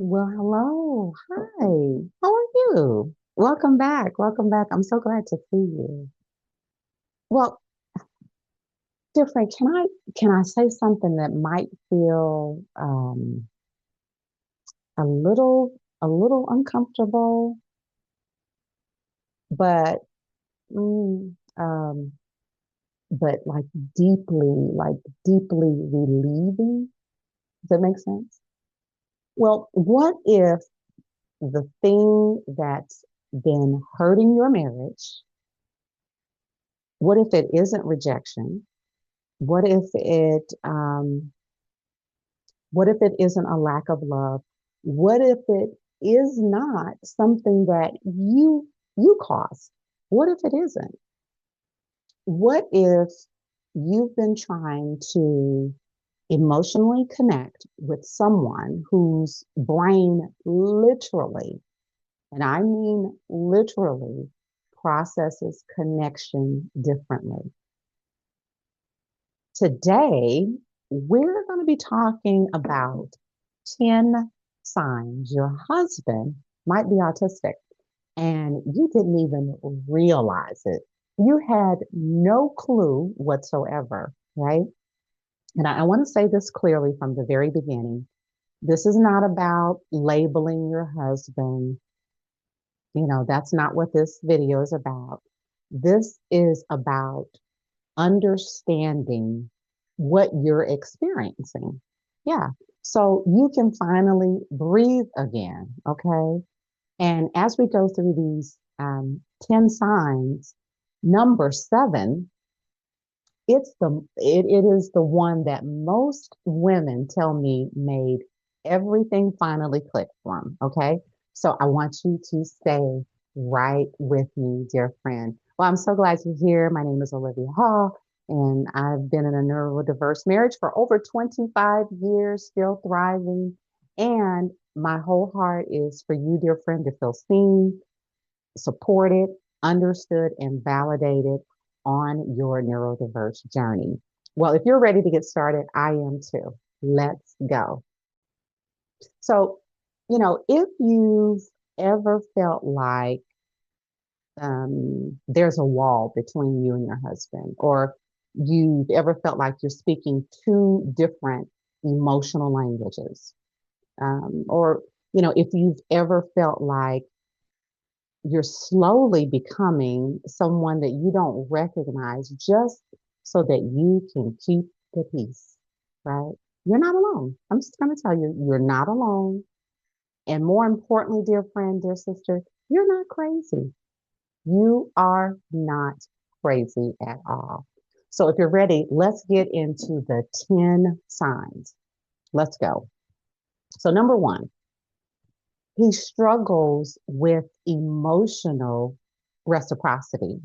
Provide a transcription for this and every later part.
Well, hello. Hi. How are you? Welcome back. Welcome back. I'm so glad to see you. Well, different. Can I say something that might feel a little uncomfortable, but mm, um but like deeply relieving. Does that make sense? Well, what if the thing that's been hurting your marriage, what if it isn't rejection? What if it isn't a lack of love? What if it is not something that you caused? What if it isn't? What if you've been trying to emotionally connect with someone whose brain literally, and I mean literally, processes connection differently? Today, we're going to be talking about 10 signs your husband might be autistic and you didn't even realize it. You had no clue whatsoever, right? And I want to say this clearly from the very beginning. This is not about labeling your husband. That's not what this video is about. This is about understanding what you're experiencing. Yeah. So you can finally breathe again. Okay. And as we go through these 10 signs, number seven, it is the one that most women tell me made everything finally click for them. Okay. So I want you to stay right with me, dear friend. Well, I'm so glad you're here. My name is Olivia Hall, and I've been in a neurodiverse marriage for over 25 years, still thriving. And my whole heart is for you, dear friend, to feel seen, supported, understood, and validated on your neurodiverse journey. Well, if you're ready to get started, I am too. Let's go. So, if you've ever felt like there's a wall between you and your husband, or you've ever felt like you're speaking two different emotional languages, or, if you've ever felt like you're slowly becoming someone that you don't recognize just so that you can keep the peace, right? You're not alone. I'm just going to tell you, you're not alone. And more importantly, dear friend, dear sister, you're not crazy. You are not crazy at all. So if you're ready, let's get into the 10 signs. Let's go. So, number one, he struggles with emotional reciprocity.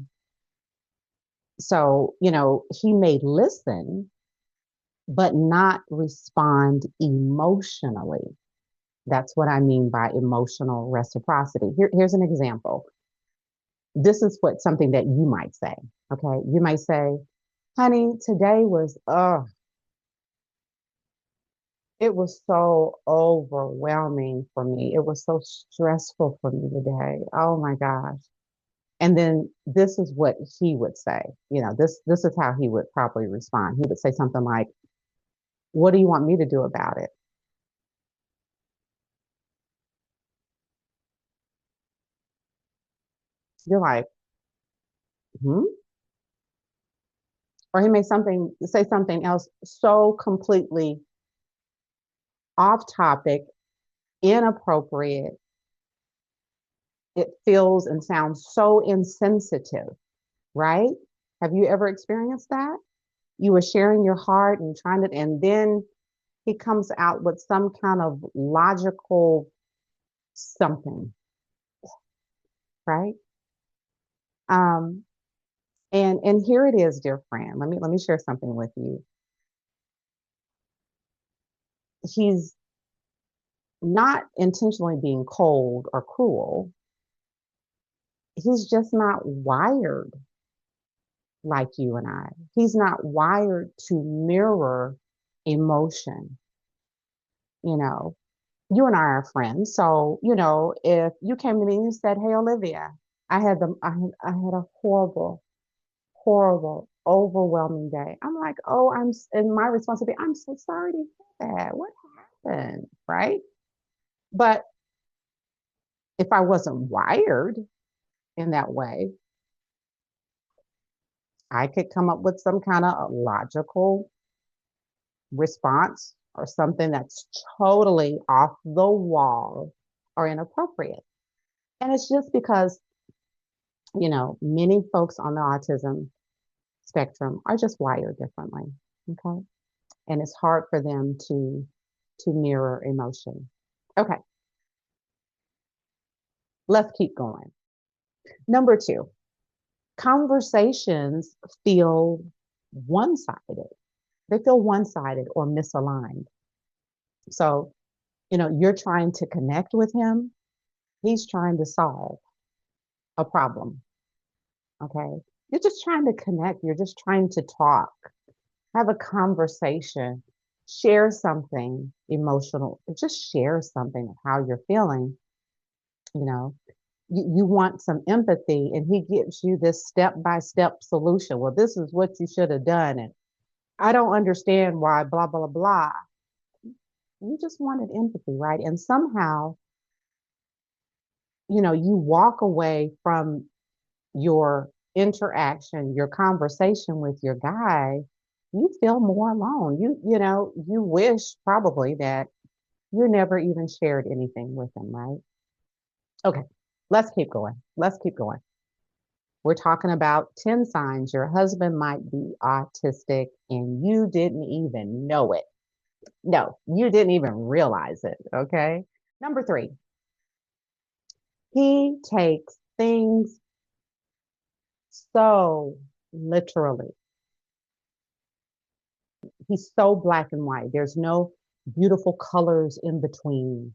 So, he may listen, but not respond emotionally. That's what I mean by emotional reciprocity. Here's an example. This is what something that you might say. Okay. You might say, honey, today was, it was so overwhelming for me. It was so stressful for me today. Oh my gosh. And then this is what he would say. This is how he would probably respond. He would say something like, what do you want me to do about it? You're like, hmm? Or he may say something else so completely off topic, inappropriate. It feels and sounds so insensitive, right? Have you ever experienced that? You were sharing your heart and trying to, and then he comes out with some kind of logical something, right? Um, and here it is, dear friend. Let me share something with you. He's not intentionally being cold or cruel. He's just not wired like you and I. He's not wired to mirror emotion, you know. you and I are friends. So, if you came to me and you said, "Hey, Olivia, I had a horrible, horrible, overwhelming day." I'm like, "Oh, and my response would be, I'm so sorry to hear that. What happened?" Right? But if I wasn't wired in that way, I could come up with some kind of logical response or something that's totally off the wall or inappropriate. And it's just because, many folks on the autism spectrum are just wired differently. Okay. And it's hard for them to mirror emotion. Okay, let's keep going. Number two, conversations feel one-sided. They feel one-sided or misaligned. So, you're trying to connect with him, he's trying to solve a problem. Okay. You're just trying to connect, you're just trying to talk, have a conversation, share something emotional, just share something of how you're feeling. You know, you want some empathy, and he gives you this step by step solution. Well, this is what you should have done. And I don't understand why, blah, blah, blah. You just wanted empathy, right? And somehow, you walk away from your interaction, your conversation with your guy, you feel more alone. You wish probably that you never even shared anything with him, right? Okay, let's keep going. Let's keep going. We're talking about 10 signs your husband might be autistic and you didn't even know it. No, you didn't even realize it. Okay. Number three, he takes things so literally. He's so black and white. There's no beautiful colors in between.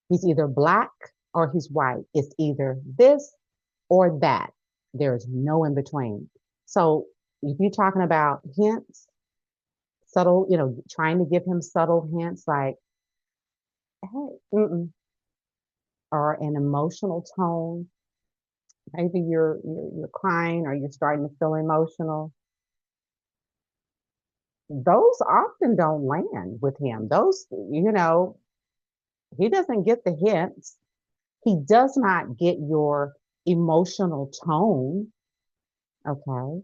He's either black or he's white. It's either this or that. There's no in between. So if you're talking about hints, subtle, trying to give him subtle hints like, hey, or an emotional tone. Maybe you're crying or you're starting to feel emotional. Those often don't land with him. He doesn't get the hints. He does not get your emotional tone. Okay.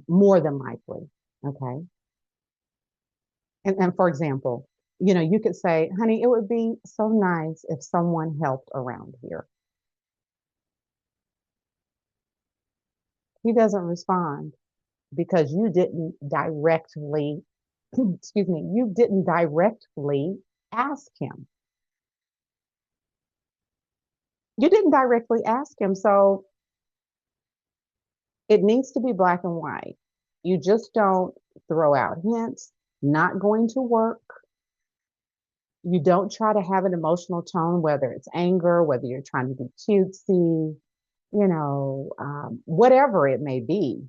More than likely. Okay. And for example, you could say, honey, it would be so nice if someone helped around here. He doesn't respond because you didn't directly, excuse me, you didn't directly ask him. You didn't directly ask him. So it needs to be black and white. You just don't throw out hints, not going to work. You don't try to have an emotional tone, whether it's anger, whether you're trying to be cutesy, whatever it may be,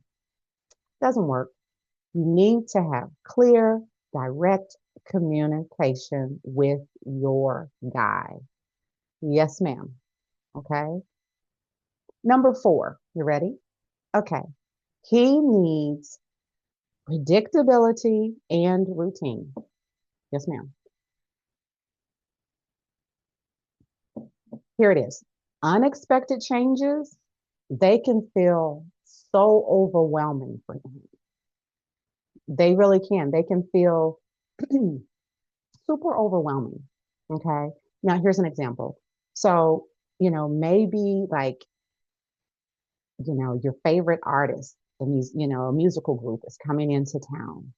doesn't work. You need to have clear, direct communication with your guy. Yes, ma'am. Okay. Number four, you ready? Okay. He needs predictability and routine. Yes, ma'am. Here it is. Unexpected changes, they can feel so overwhelming for him. They really can. They can feel super overwhelming. Okay. Now, here's an example. So, maybe like, your favorite artist, a musical group is coming into town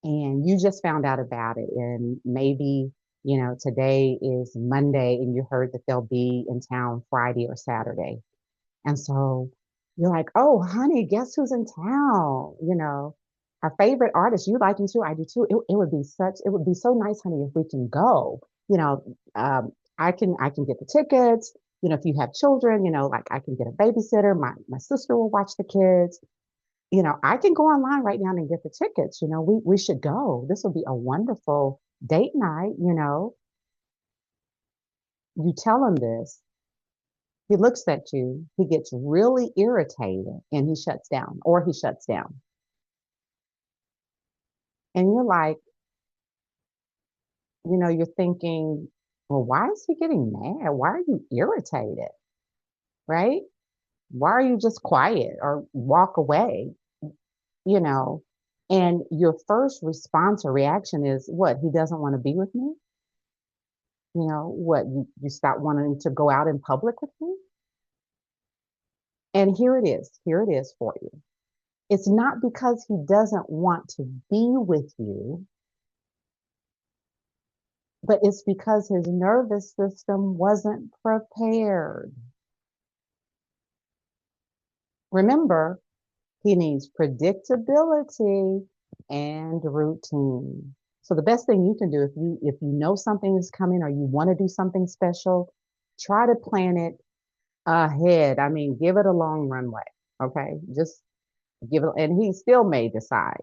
and you just found out about it. And maybe, today is Monday and you heard that they'll be in town Friday or Saturday. And so you're like, oh, honey, guess who's in town? Our favorite artist, you like him too, I do too. It would be so nice, honey, if we can go. You know, I can get the tickets. If you have children, like I can get a babysitter. My sister will watch the kids. I can go online right now and get the tickets. We should go. This will be a wonderful date night, you tell him this, he looks at you, he gets really irritated and he shuts down or he shuts down. And you're like, you're thinking, well, why is he getting mad? Why are you irritated? Right? Why are you just quiet or walk away? You know, and your first response or reaction is what? He doesn't want to be with me? What? You stop wanting to go out in public with me? And here it is. Here it is for you. It's not because he doesn't want to be with you, but it's because his nervous system wasn't prepared. Remember, he needs predictability and routine. So the best thing you can do if you know something is coming or you want to do something special, try to plan it ahead. I mean, give it a long runway. Okay. Just give it, and he still may decide.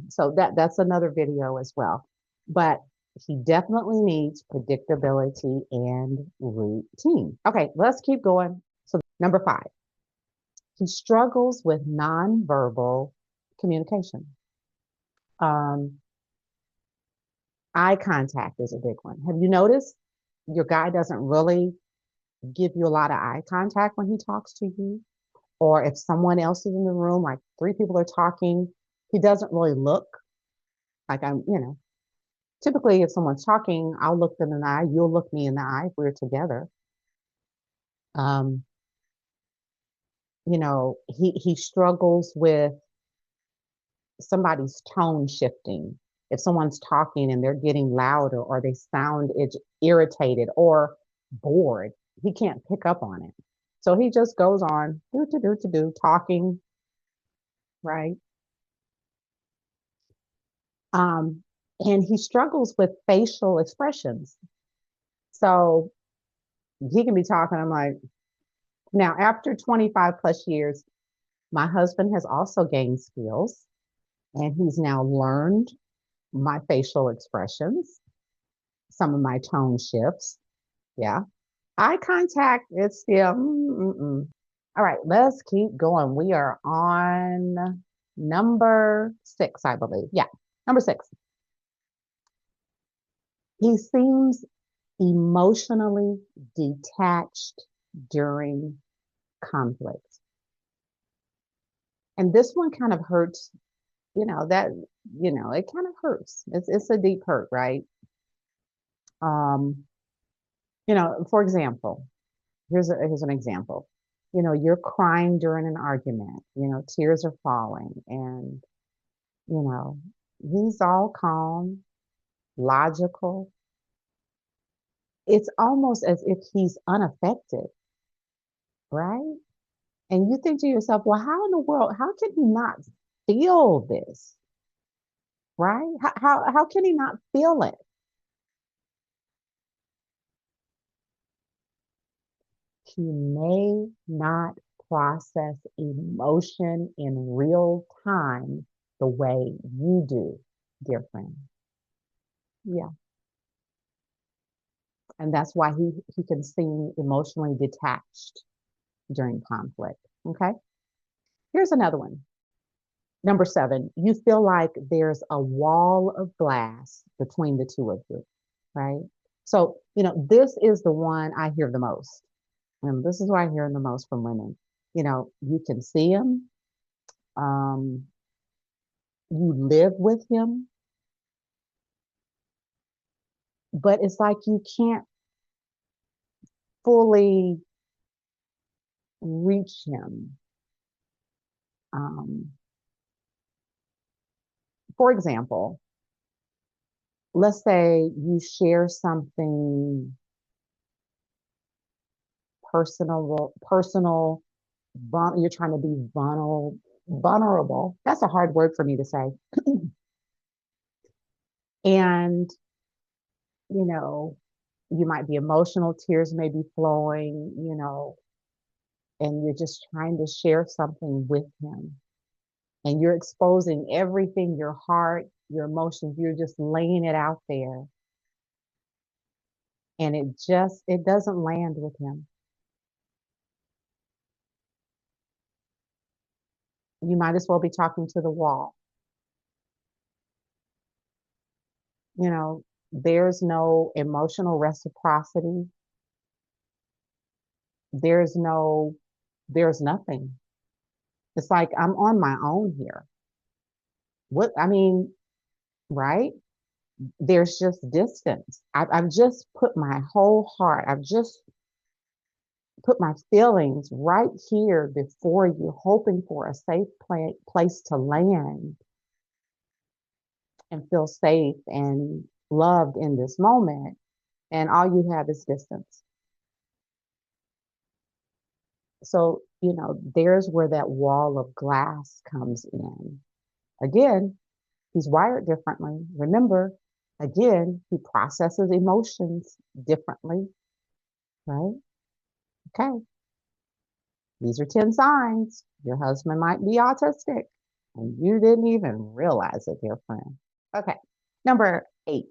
So that's another video as well. But he definitely needs predictability and routine. Okay, let's keep going. So number 5, he struggles with nonverbal communication. Um, Eye contact is a big one. Have you noticed your guy doesn't really give you a lot of eye contact when he talks to you? Or if someone else is in the room, like 3 people are talking, he doesn't really look like typically if someone's talking, I'll look them in the eye, you'll look me in the eye if we're together. Um, he struggles with somebody's tone shifting. If someone's talking and they're getting louder or they sound irritated or bored, he can't pick up on it. So he just goes on talking, right? And he struggles with facial expressions. So he can be talking. I'm like, now after 25 plus years, my husband has also gained skills and he's now learned my facial expressions, some of my tone shifts. Yeah. Eye contact, it's still, All right, let's keep going. We are on number 6, I believe. Yeah, number 6. He seems emotionally detached during conflict. And this one kind of hurts, it kind of hurts. It's a deep hurt, right? Um, for example, here's an example. You're crying during an argument, tears are falling, and you know, he's all calm, logical. It's almost as if he's unaffected, right? And you think to yourself, well, how in the world, how can he not feel this, right? How can he not feel it? He may not process emotion in real time the way you do, dear friend. Yeah. And that's why he can seem emotionally detached during conflict. Okay. Here's another one. Number 7, you feel like there's a wall of glass between the two of you, right? So, this is the one I hear the most. And this is what I hear the most from women. You can see him, um, you live with him, but it's like you can't fully reach him. Um, for example, let's say you share something personal, you're trying to be vulnerable. That's a hard word for me to say. And, you know, you might be emotional, tears may be flowing, and you're just trying to share something with him. And you're exposing everything, your heart, your emotions, you're just laying it out there, and it doesn't land with him. You might as well be talking to the wall. You know, there's no emotional reciprocity. There's no, there's nothing. It's like I'm on my own here. What, I mean, right? There's just distance. I've just put my whole heart, I've just put my feelings right here before you, hoping for a safe place to land and feel safe and loved in this moment. And all you have is distance. So, there's where that wall of glass comes in. Again, he's wired differently. Remember, again, he processes emotions differently, right? Okay. These are 10 signs. Your husband might be autistic and you didn't even realize it, dear friend. Okay. Number 8.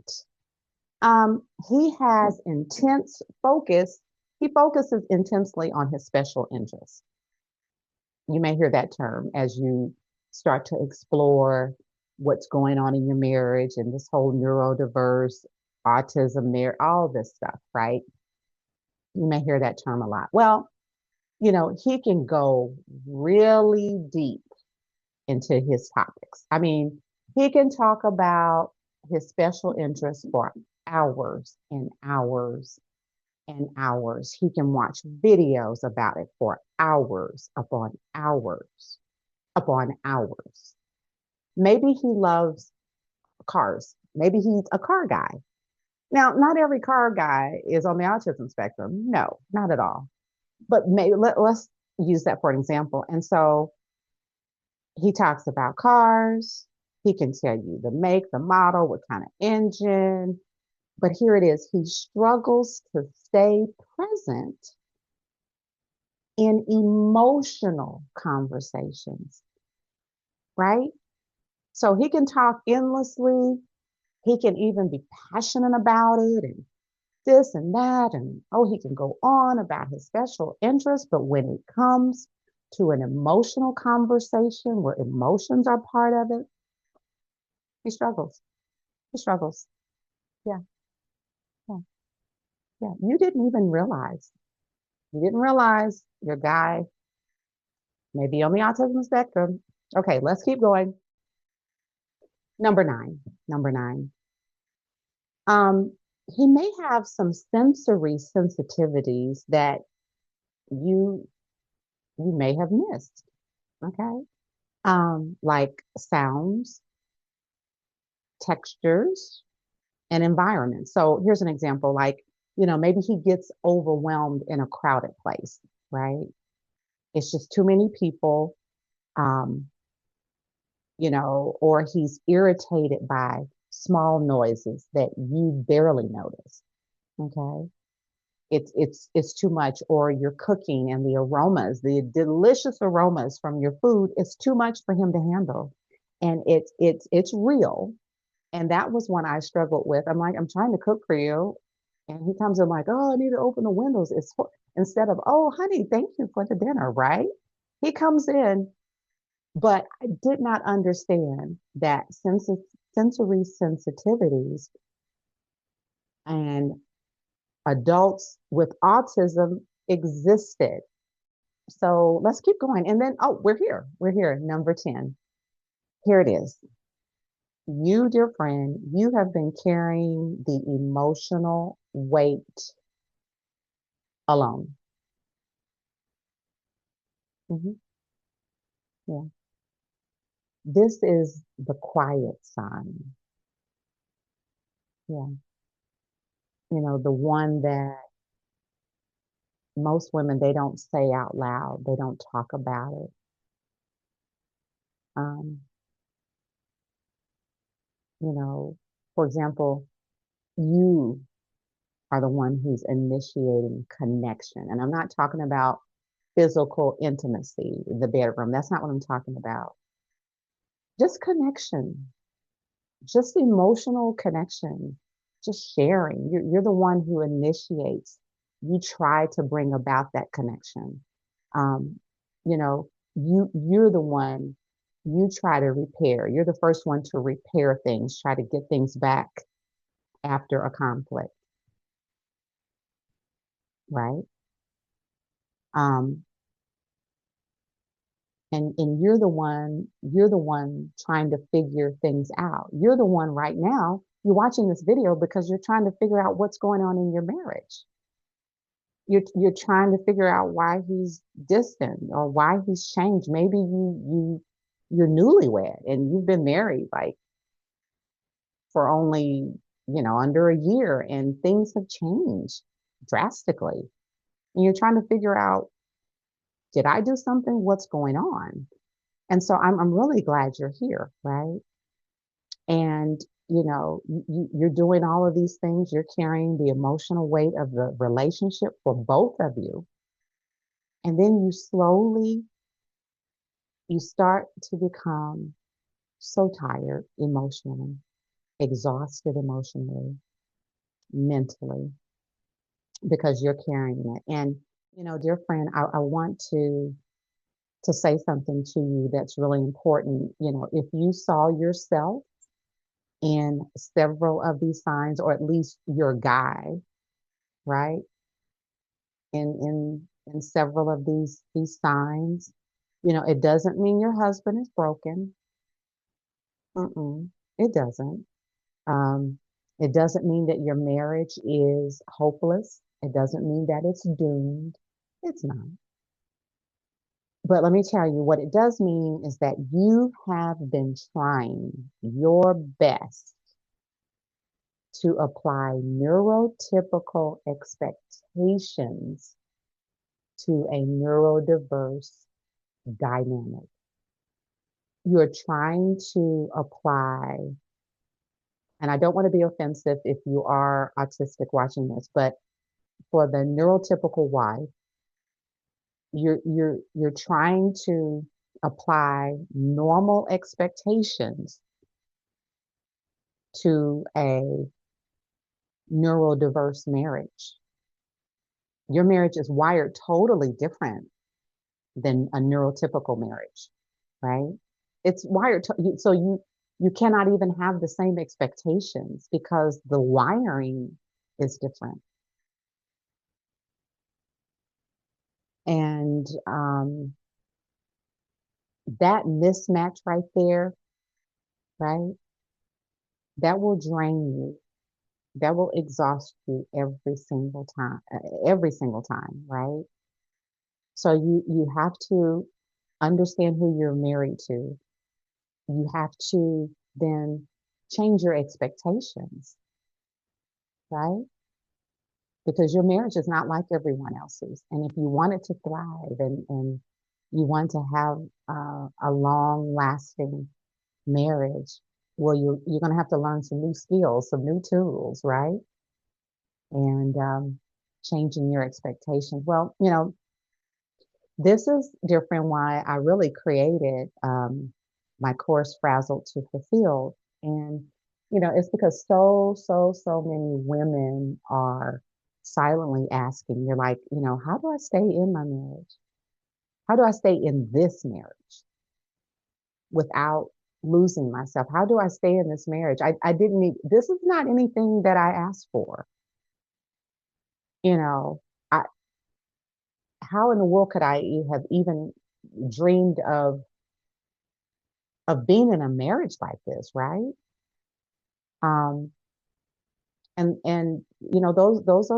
He has intense focus. He focuses intensely on his special interests. You may hear that term as you start to explore what's going on in your marriage and this whole neurodiverse autism there, all this stuff, right? You may hear that term a lot. Well, he can go really deep into his topics. I mean, he can talk about his special interests for hours and hours and hours. He can watch videos about it for hours upon hours upon hours. Maybe he loves cars. Maybe he's a car guy. Now, not every car guy is on the autism spectrum. No, not at all. But let's use that for an example. And so he talks about cars. He can tell you the make, the model, what kind of engine. But here it is. He struggles to stay present in emotional conversations, right? So he can talk endlessly. He can even be passionate about it and this and that. And oh, he can go on about his special interests. But when it comes to an emotional conversation where emotions are part of it, he struggles. He struggles. Yeah, yeah, yeah. You didn't even realize. You didn't realize your guy may be on the autism spectrum. Okay, let's keep going. Number 9. Number 9. Um, he may have some sensory sensitivities that you you may have missed. Okay. Like sounds, textures, and environment. So here's an example, like, maybe he gets overwhelmed in a crowded place, right? It's just too many people, um, or he's irritated by small noises that you barely notice. Okay. It's too much, or you're cooking and the aromas, the delicious aromas from your food, is too much for him to handle. And it's real. And that was one I struggled with. I'm like, I'm trying to cook for you. And he comes in like, oh, I need to open the windows. Instead of, oh, honey, thank you for the dinner, right? He comes in, but I did not understand that sensory sensitivities and adults with autism existed. So let's keep going. And then, oh, we're here. We're here. Number 10. Here it is. You, dear friend, you have been carrying the emotional weight alone. Hmm. Yeah. This is the quiet sign. Yeah. The one that most women, they don't say out loud. They don't talk about it. Um, for example, you are the one who's initiating connection. And I'm not talking about physical intimacy, the bedroom. That's not what I'm talking about. Just connection. just emotional connection, just sharing. You're the one who initiates. You try to bring about that connection. Um, you know, you're the one, you try to repair. You're the first one to repair things, try to get things back after a conflict, right? Um, and you're the one trying to figure things out. You're the one right now, you're watching this video because you're trying to figure out what's going on in your marriage. You're trying to figure out why he's distant or why he's changed. Maybe you're newlywed and you've been married like for only, under a year, and things have changed drastically. And you're trying to figure out, did I do something? What's going on? And so I'm really glad you're here, right? And you're doing all of these things. You're carrying the emotional weight of the relationship for both of you. And then you start to become so tired emotionally, exhausted emotionally, mentally, because you're carrying it. And, dear friend, I want to say something to you that's really important. If you saw yourself in several of these signs, or at least your guy, right? In several of these signs, it doesn't mean your husband is broken. Mm-mm, it doesn't. Um, it doesn't mean that your marriage is hopeless. It doesn't mean that it's doomed. It's not. But let me tell you, what it does mean is that you have been trying your best to apply neurotypical expectations to a neurodiverse dynamic. You're trying to apply, and I don't want to be offensive if you are autistic watching this, but for the neurotypical wife, you're trying to apply normal expectations to a neurodiverse marriage. Your marriage is wired totally different than a neurotypical marriage, right? It's wired so you cannot even have the same expectations because the wiring is different. And that mismatch right there, right? That will drain you. That will exhaust you every single time, right? So you have to understand who you're married to. You have to then change your expectations, right? Because your marriage is not like everyone else's. And if you want it to thrive, and you want to have a long lasting marriage, well, you're going to have to learn some new skills, some new tools, right? And changing your expectations. Well, this is different why I really created my course Frazzled to Fulfilled. And, it's because so many women are silently asking, you're like, how do I stay in my marriage? How do I stay in this marriage without losing myself? How do I stay in this marriage? I didn't need, this is not anything that I asked for. You know, I, how in the world could I have even dreamed of being in a marriage like this, right? Um, and those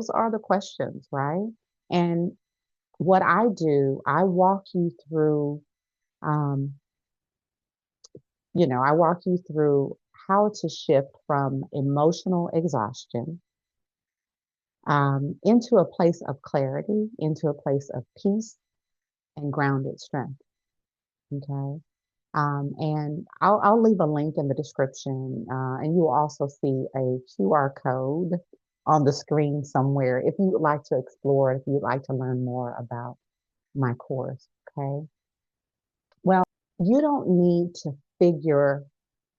are the questions, right? And what I do, um, I walk you through how to shift from emotional exhaustion into a place of clarity, into a place of peace and grounded strength. Okay. And I'll leave a link in the description, and you will also see a QR code on the screen somewhere if you would like to explore, if you'd like to learn more about my course. Okay. Well, you don't need to figure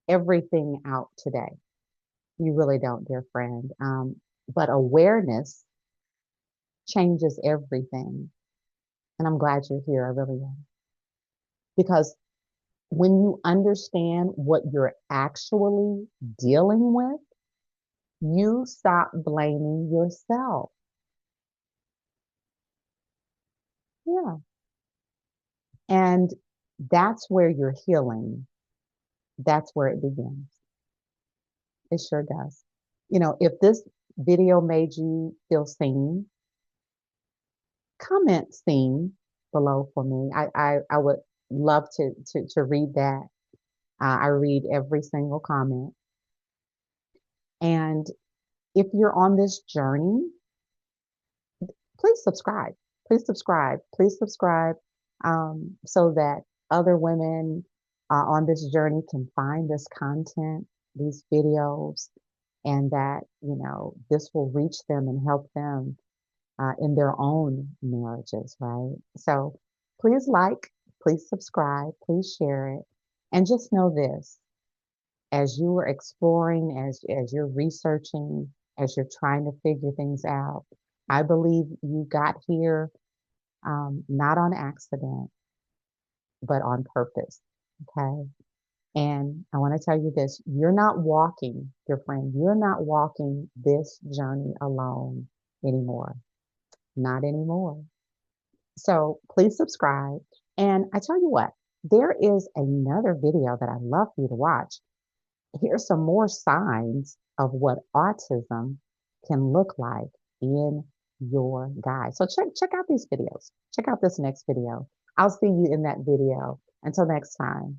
everything out today. You really don't, dear friend. But awareness changes everything. And I'm glad you're here. I really am. Because when you understand what you're actually dealing with, you stop blaming yourself. Yeah. And that's where your healing, that's where it begins. It sure does. If this video made you feel seen, comment seen below for me. I would love to read that. I read every single comment. And if you're on this journey, please subscribe. Please subscribe. Please subscribe so that other women on this journey can find this content, these videos, and that, this will reach them and help them in their own marriages, right? So please like, please subscribe, please share it. And just know this, as you are exploring, as you're researching, as you're trying to figure things out, I believe you got here not on accident, but on purpose. Okay. And I want to tell you this, you're not walking, dear friend, you're not walking this journey alone anymore. Not anymore. So please subscribe. And I tell you what, there is another video that I'd love for you to watch. Here's some more signs of what autism can look like in your guy. So check out these videos. Check out this next video. I'll see you in that video. Until next time.